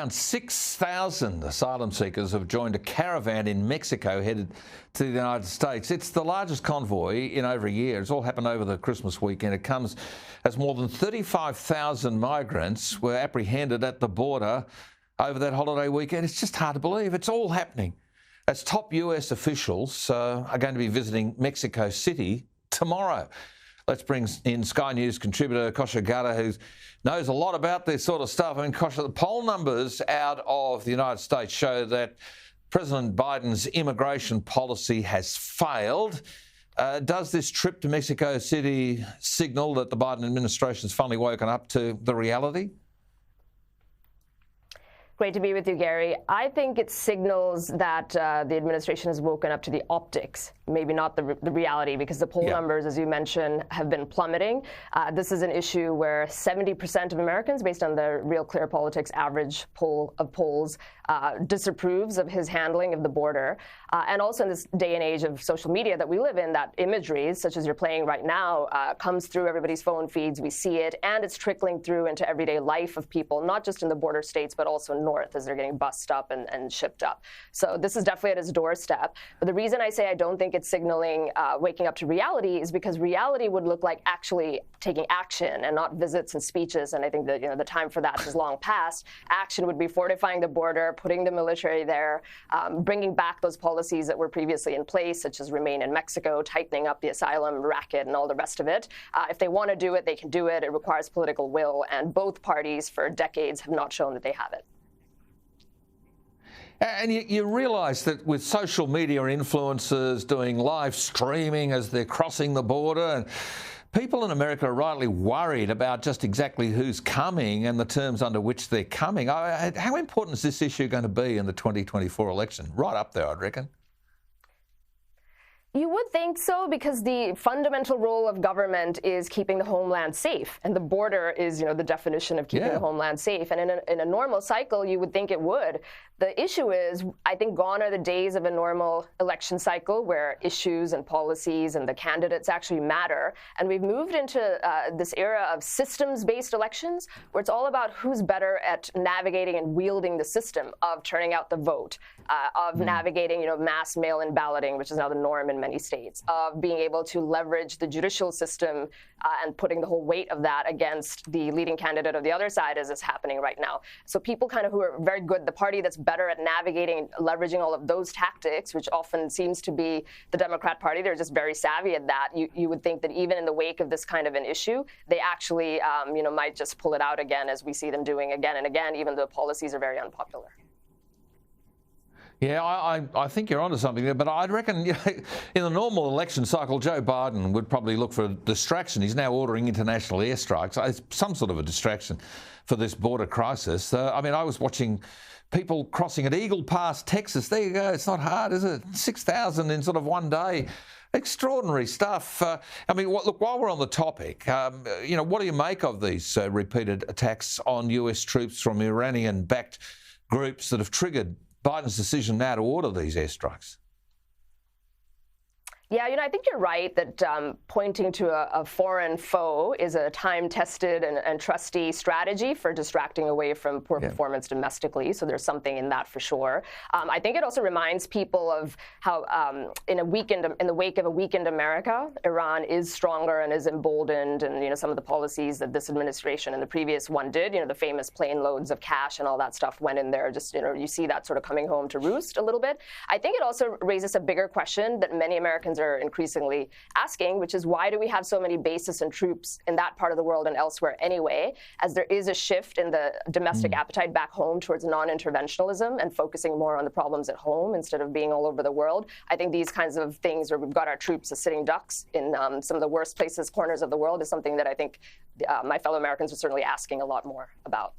Around 6,000 asylum seekers have joined a caravan in Mexico headed to the United States. It's the largest convoy in over a year. It's all happened over the Christmas weekend. It comes as more than 35,000 migrants were apprehended at the border over that holiday weekend. It's just hard to believe. It's all happening as top US officials are going to be visiting Mexico City tomorrow. Let's bring in Sky News contributor Kosha Gada, who knows a lot about this sort of stuff. I mean, Kosha, the poll numbers out of the United States show that President Biden's immigration policy has failed. Does this trip to Mexico City signal that the Biden administration has finally woken up to the reality? Great to be with you, Gary. I think it signals that the administration has woken up to the optics, maybe not the reality, because the poll numbers, as you mentioned, have been plummeting. This is an issue where 70% of Americans, based on the Real Clear Politics average poll of polls, disapproves of his handling of the border. And also in this day and age of social media that we live in, that imagery, such as you're playing right now, comes through everybody's phone feeds. We see it, and it's trickling through into everyday life of people, not just in the border states, but also north as they're getting bussed up and shipped up. So this is definitely at his doorstep. But the reason I say I don't think it's signaling waking up to reality is because reality would look like actually taking action and not visits and speeches. And I think that the time for that is long past. Action would be fortifying the border, putting the military there, bringing back those policies that were previously in place, such as Remain in Mexico, tightening up the asylum racket and all the rest of it. If they want to do it, they can do it. It requires political will. And both parties for decades have not shown that they have it. And you realise that with social media influencers doing live streaming as they're crossing the border, and people in America are rightly worried about just exactly who's coming and the terms under which they're coming. How important is this issue going to be in the 2024 election? Right up there, I'd reckon. You would think so, because the fundamental role of government is keeping the homeland safe, and the border is, the definition of keeping the homeland safe. And in a normal cycle, you would think it would. The issue is, I think, gone are the days of a normal election cycle where issues and policies and the candidates actually matter. And we've moved into this era of systems-based elections, where it's all about who's better at navigating and wielding the system of turning out the vote, of navigating, mass mail-in balloting, which is now the norm in many states, of being able to leverage the judicial system and putting the whole weight of that against the leading candidate of the other side, as is happening right now. So people kind of who are very good, the party that's better at navigating, leveraging all of those tactics, which often seems to be the Democrat Party, they're just very savvy at that. You would think that even in the wake of this kind of an issue, they actually, might just pull it out again, as we see them doing again and again, even though policies are very unpopular. Yeah, I think you're onto something there, but I'd reckon in the normal election cycle, Joe Biden would probably look for a distraction. He's now ordering international airstrikes. It's some sort of a distraction for this border crisis. I was watching people crossing at Eagle Pass, Texas. There you go. It's not hard, is it? 6,000 in sort of one day. Extraordinary stuff. Look, while we're on the topic, what do you make of these repeated attacks on US troops from Iranian-backed groups that have triggered Biden's decision now to order these airstrikes? Yeah, I think you're right that pointing to a foreign foe is a time-tested and trusty strategy for distracting away from poor performance domestically. So there's something in that for sure. I think it also reminds people of how in the wake of a weakened America, Iran is stronger and is emboldened, and some of the policies that this administration and the previous one did, the famous plane loads of cash and all that stuff went in there. Just you see that sort of coming home to roost a little bit. I think it also raises a bigger question that many Americans are increasingly asking, which is, why do we have so many bases and troops in that part of the world and elsewhere anyway, as there is a shift in the domestic appetite back home towards non-interventionalism and focusing more on the problems at home instead of being all over the world. I think these kinds of things, where we've got our troops as sitting ducks in some of the worst corners of the world, is something that I think my fellow Americans are certainly asking a lot more about.